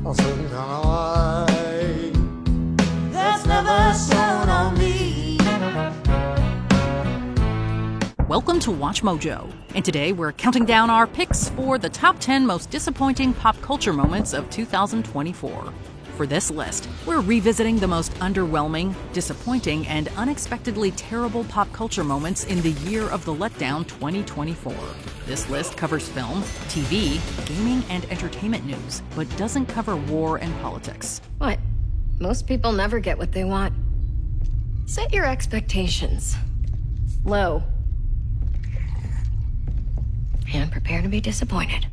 a certain kind of light that's never shone on me. Welcome to Watch Mojo, and today we're counting down our picks for the top 10 most disappointing pop culture moments of 2024. For this list, we're revisiting the most underwhelming, disappointing, and unexpectedly terrible pop culture moments in the year of the letdown 2024. This list covers film, TV, gaming, and entertainment news, but doesn't cover war and politics. What? Most people never get what they want. Set your expectations low. And prepare to be disappointed.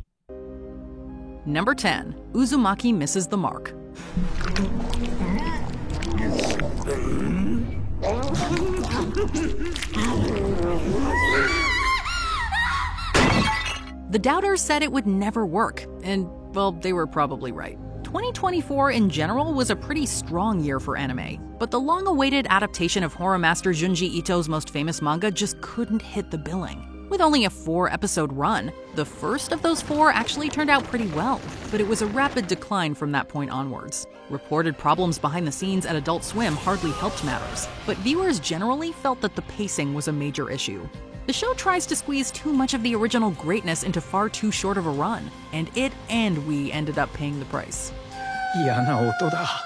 Number 10. Uzumaki Misses the Mark. The doubters said it would never work, and, well, they were probably right. 2024 in general was a pretty strong year for anime, but the long-awaited adaptation of horror master Junji Ito's most famous manga just couldn't hit the billing. With only a 4-episode run, the first of those 4 actually turned out pretty well, but it was a rapid decline from that point onwards. Reported problems behind the scenes at Adult Swim hardly helped matters, but viewers generally felt that the pacing was a major issue. The show tries to squeeze too much of the original greatness into far too short of a run, and it and we ended up paying the price. 嫌な音だ。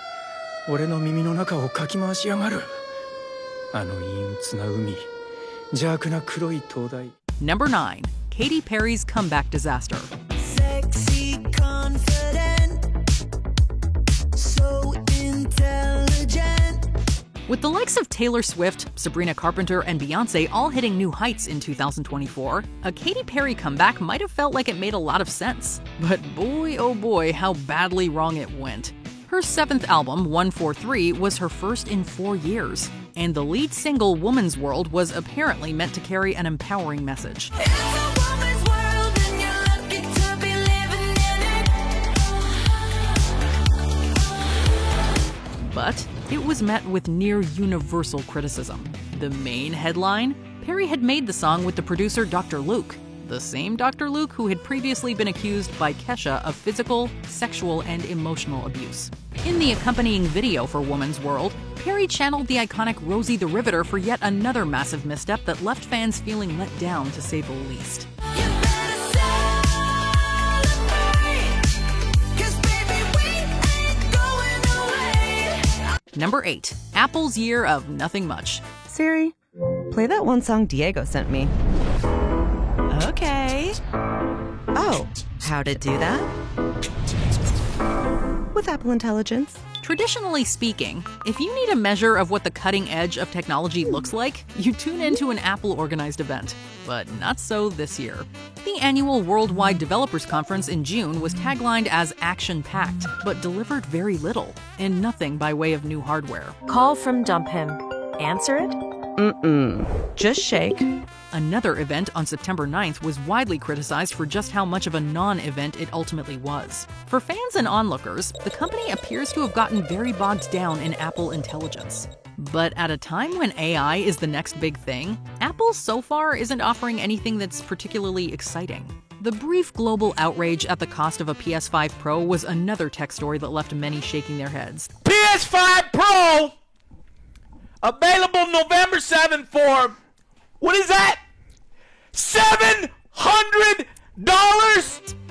俺の耳の中をかき回しやがる。あの陰鬱な海、邪悪な黒い灯台。Number 9. Katy Perry's comeback disaster. Sexy, confident, so intelligent. With the likes of Taylor Swift, Sabrina Carpenter, and Beyoncé all hitting new heights in 2024, a Katy Perry comeback might have felt like it made a lot of sense. But boy, oh boy, how badly wrong it went. Her 7th album, 143, was her first in 4 years, and the lead single, Woman's World, was apparently meant to carry an empowering message. It's a woman's world and you're lucky to be living in it. But it was met with near universal criticism. The main headline? Perry had made the song with the producer Dr. Luke, the same Dr. Luke who had previously been accused by Kesha of physical, sexual, and emotional abuse. In the accompanying video for Woman's World, Perry channeled the iconic Rosie the Riveter for yet another massive misstep that left fans feeling let down, to say the least. You better celebrate, 'cause baby we ain't going away. Number 8. Apple's year of nothing much. Siri, play that one song Diego sent me. Okay. Oh, how'd it do that? With Apple Intelligence. Traditionally speaking, if you need a measure of what the cutting edge of technology looks like, you tune into an Apple-organized event. But not so this year. The annual Worldwide Developers Conference in June was taglined as action-packed, but delivered very little, and nothing by way of new hardware. Call from Dump Him. Answer it? Just shake. Another event on September 9th was widely criticized for just how much of a non-event it ultimately was. For fans and onlookers, the company appears to have gotten very bogged down in Apple Intelligence. But at a time when AI is the next big thing, Apple so far isn't offering anything that's particularly exciting. The brief global outrage at the cost of a PS5 Pro was another tech story that left many shaking their heads. PS5 Pro available November 7th for, what is that? $700?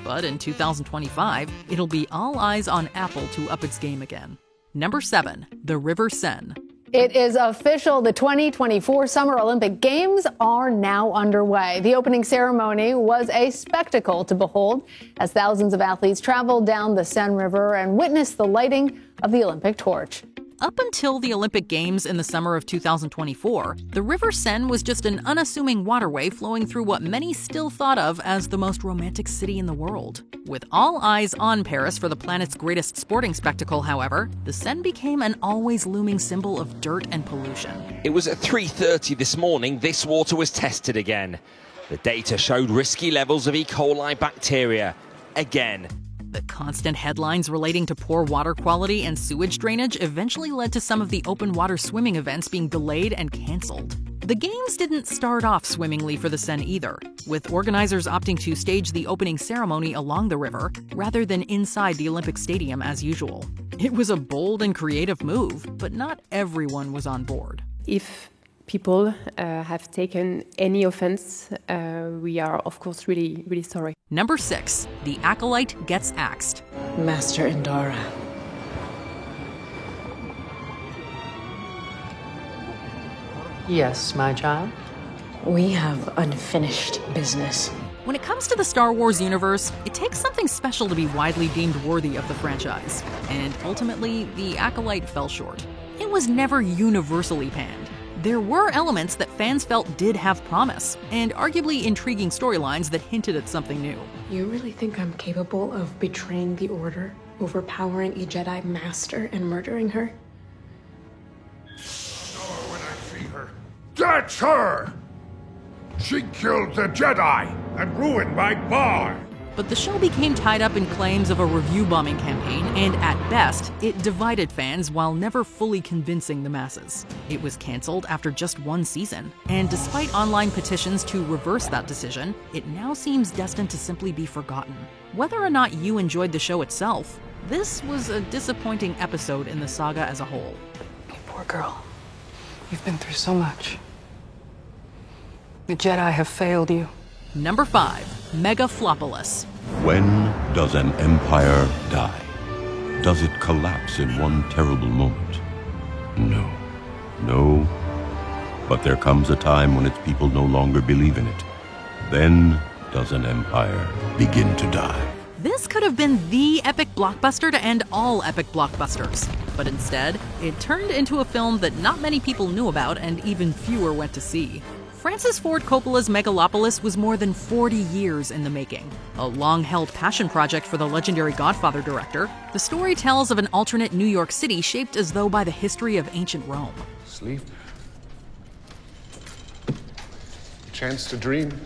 But in 2025, it'll be all eyes on Apple to up its game again. Number 7. The River Seine. It is official. The 2024 Summer Olympic Games are now underway. The opening ceremony was a spectacle to behold as thousands of athletes traveled down the Seine River and witnessed the lighting of the Olympic torch. Up until the Olympic Games in the summer of 2024, the River Seine was just an unassuming waterway flowing through what many still thought of as the most romantic city in the world. With all eyes on Paris for the planet's greatest sporting spectacle, however, the Seine became an always looming symbol of dirt and pollution. It was at 3:30 this morning this water was tested again. The data showed risky levels of E. coli bacteria. Again. The constant headlines relating to poor water quality and sewage drainage eventually led to some of the open water swimming events being delayed and canceled. The games didn't start off swimmingly for the Seine either, with organizers opting to stage the opening ceremony along the river rather than inside the Olympic Stadium as usual. It was a bold and creative move, but not everyone was on board. If people have taken any offense, we are, of course, really, really sorry. Number 6, the Acolyte gets axed. Master Endara. Yes, my child? We have unfinished business. When it comes to the Star Wars universe, it takes something special to be widely deemed worthy of the franchise. And ultimately, the Acolyte fell short. It was never universally panned. There were elements that fans felt did have promise, and arguably intriguing storylines that hinted at something new. You really think I'm capable of betraying the Order, overpowering a Jedi Master, and murdering her? When I see her. That's her! She killed the Jedi and ruined my bar! But the show became tied up in claims of a review bombing campaign, and at best, it divided fans while never fully convincing the masses. It was canceled after just one season, and despite online petitions to reverse that decision, it now seems destined to simply be forgotten. Whether or not you enjoyed the show itself, this was a disappointing episode in the saga as a whole. You poor girl. You've been through so much. The Jedi have failed you. Number 5, Megaflopolis. When does an empire die? Does it collapse in one terrible moment? No. No. But there comes a time when its people no longer believe in it. Then does an empire begin to die. This could have been the epic blockbuster to end all epic blockbusters. But instead, it turned into a film that not many people knew about and even fewer went to see. Francis Ford Coppola's Megalopolis was more than 40 years in the making. A long-held passion project for the legendary Godfather director, the story tells of an alternate New York City shaped as though by the history of ancient Rome. Sleep. Chance to dream.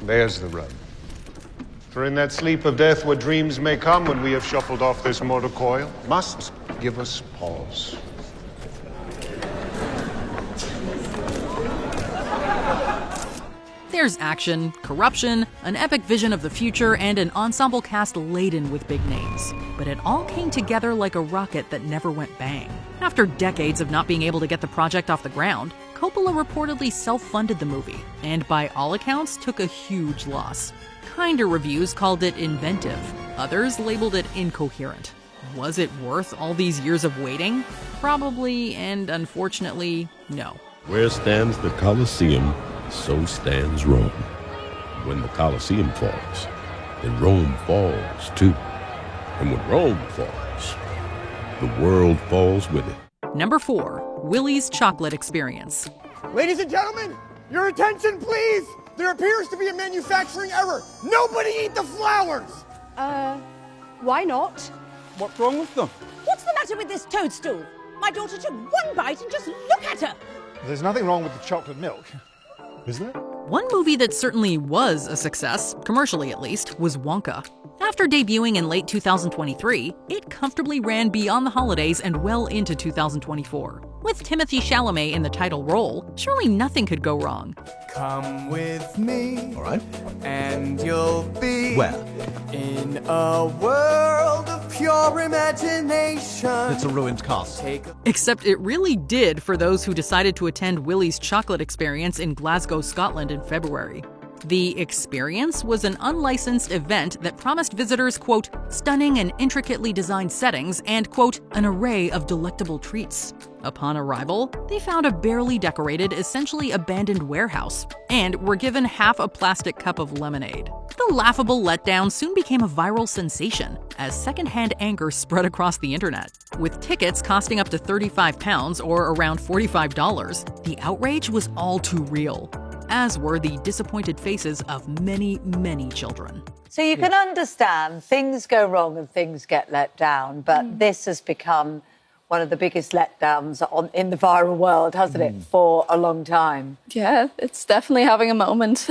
There's the rub. For in that sleep of death, what dreams may come when we have shuffled off this mortal coil, must give us pause. There's action, corruption, an epic vision of the future, and an ensemble cast laden with big names. But it all came together like a rocket that never went bang. After decades of not being able to get the project off the ground, Coppola reportedly self-funded the movie, and by all accounts took a huge loss. Kinder reviews called it inventive. Others labeled it incoherent. Was it worth all these years of waiting? Probably, and unfortunately, no. Where stands the Colosseum, so stands Rome. When the Colosseum falls, then Rome falls too. And when Rome falls, the world falls with it. Number 4, Willy's Chocolate Experience. Ladies and gentlemen, your attention please! There appears to be a manufacturing error. Nobody eat the flowers! Why not? What's wrong with them? What's the matter with this toadstool? My daughter took one bite and just look at her! There's nothing wrong with the chocolate milk, is there? One movie that certainly was a success, commercially at least, was Wonka. After debuting in late 2023, it comfortably ran beyond the holidays and well into 2024. With Timothée Chalamet in the title role, surely nothing could go wrong. Come with me, all right, and you'll be where? In a world of pure imagination. It's a ruined castle. Except it really did for those who decided to attend Willy's Chocolate Experience in Glasgow, Scotland in February. The experience was an unlicensed event that promised visitors, quote, stunning and intricately designed settings and, quote, an array of delectable treats. Upon arrival, they found a barely decorated, essentially abandoned warehouse, and were given half a plastic cup of lemonade. The laughable letdown soon became a viral sensation, as secondhand anger spread across the internet. With tickets costing up to £35 or around $45, the outrage was all too real, as were the disappointed faces of many, many children. So you can understand things go wrong and things get let down, but this has become one of the biggest letdowns in the viral world, hasn't it, for a long time? Yeah, it's definitely having a moment.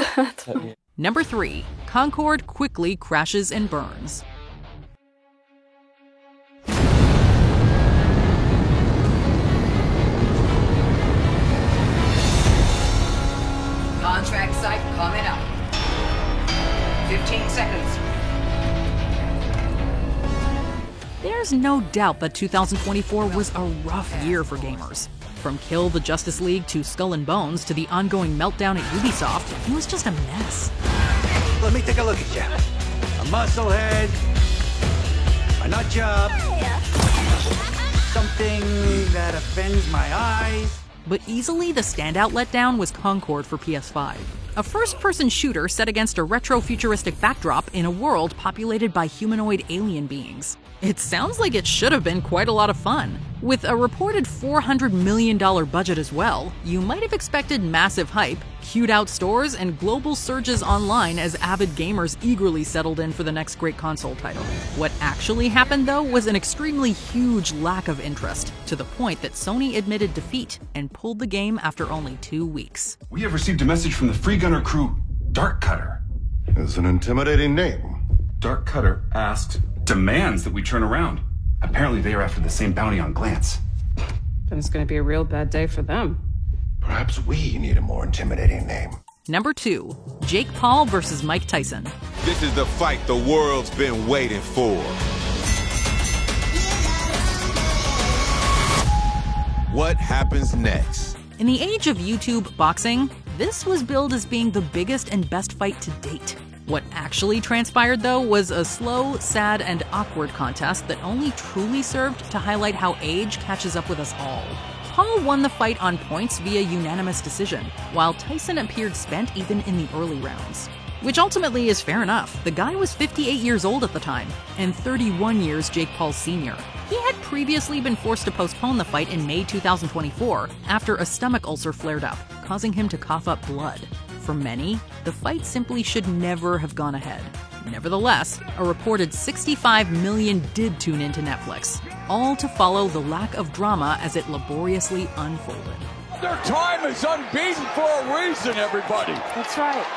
Number 3, Concorde quickly crashes and burns. Coming up. 15 seconds. There's no doubt that 2024 was a rough year for gamers. From Kill the Justice League to Skull and Bones to the ongoing meltdown at Ubisoft, it was just a mess. Let me take a look at you. A musclehead, a nut job, something that offends my eyes. But easily the standout letdown was Concord for PS5. A first-person shooter set against a retro-futuristic backdrop in a world populated by humanoid alien beings. It sounds like it should have been quite a lot of fun. With a reported $400 million budget as well, you might have expected massive hype, queued-out stores, and global surges online as avid gamers eagerly settled in for the next great console title. What actually happened, though, was an extremely huge lack of interest, to the point that Sony admitted defeat and pulled the game after only 2 weeks. We have received a message from the Free Gunner crew, Dark Cutter. It's an intimidating name. Dark Cutter demands that we turn around. Apparently they are after the same bounty on Glance. Then it's going to be a real bad day for them. Perhaps we need a more intimidating name. Number 2, Jake Paul versus Mike Tyson. This is the fight the world's been waiting for. What happens next? In the age of YouTube boxing, this was billed as being the biggest and best fight to date. What actually transpired, though, was a slow, sad, and awkward contest that only truly served to highlight how age catches up with us all. Paul won the fight on points via unanimous decision, while Tyson appeared spent even in the early rounds. Which ultimately is fair enough. The guy was 58 years old at the time, and 31 years Jake Paul's senior. He had previously been forced to postpone the fight in May 2024 after a stomach ulcer flared up, causing him to cough up blood. For many, the fight simply should never have gone ahead. Nevertheless, a reported 65 million did tune into Netflix, all to follow the lack of drama as it laboriously unfolded. Their time is unbeaten for a reason, everybody. That's right.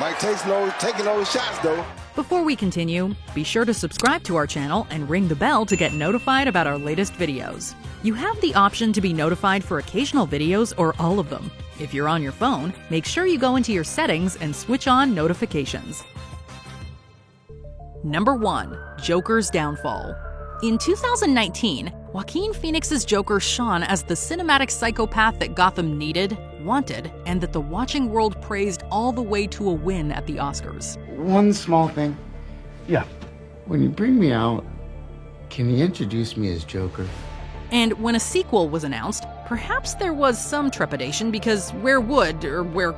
Mike Tyson taking all the shots, though. Before we continue, be sure to subscribe to our channel and ring the bell to get notified about our latest videos. You have the option to be notified for occasional videos or all of them. If you're on your phone, make sure you go into your settings and switch on notifications. Number 1, Joker's downfall. In 2019, Joaquin Phoenix's Joker shone as the cinematic psychopath that Gotham needed, wanted, and that the watching world praised all the way to a win at the Oscars. One small thing. Yeah. When you bring me out, can you introduce me as Joker? And when a sequel was announced, perhaps there was some trepidation because where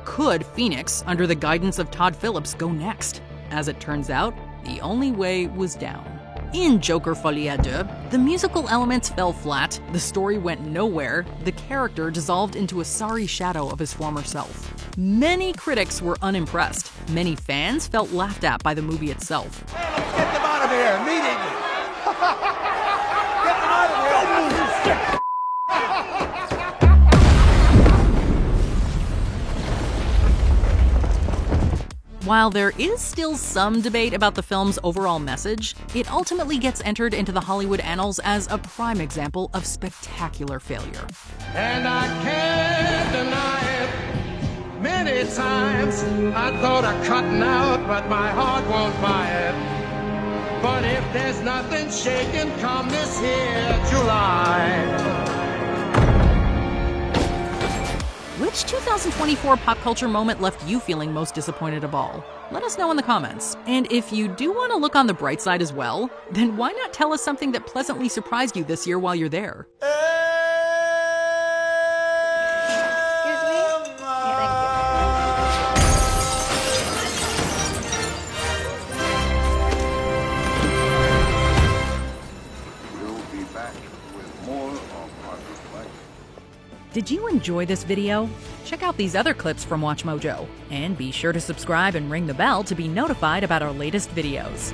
could Phoenix, under the guidance of Todd Phillips, go next? As it turns out, the only way was down. In Joker Folie à Deux, the musical elements fell flat, the story went nowhere, the character dissolved into a sorry shadow of his former self. Many critics were unimpressed. Many fans felt laughed at by the movie itself. Hey, let's get them out of here immediately. Get them out of here. While there is still some debate about the film's overall message, it ultimately gets entered into the Hollywood annals as a prime example of spectacular failure. And I can't deny it. Many times I thought of cutting out, but my heart won't buy it. But if there's nothing shaking come this here July. Which 2024 pop culture moment left you feeling most disappointed of all? Let us know in the comments. And if you do want to look on the bright side as well, then why not tell us something that pleasantly surprised you this year while you're there? Did you enjoy this video? Check out these other clips from WatchMojo, and be sure to subscribe and ring the bell to be notified about our latest videos.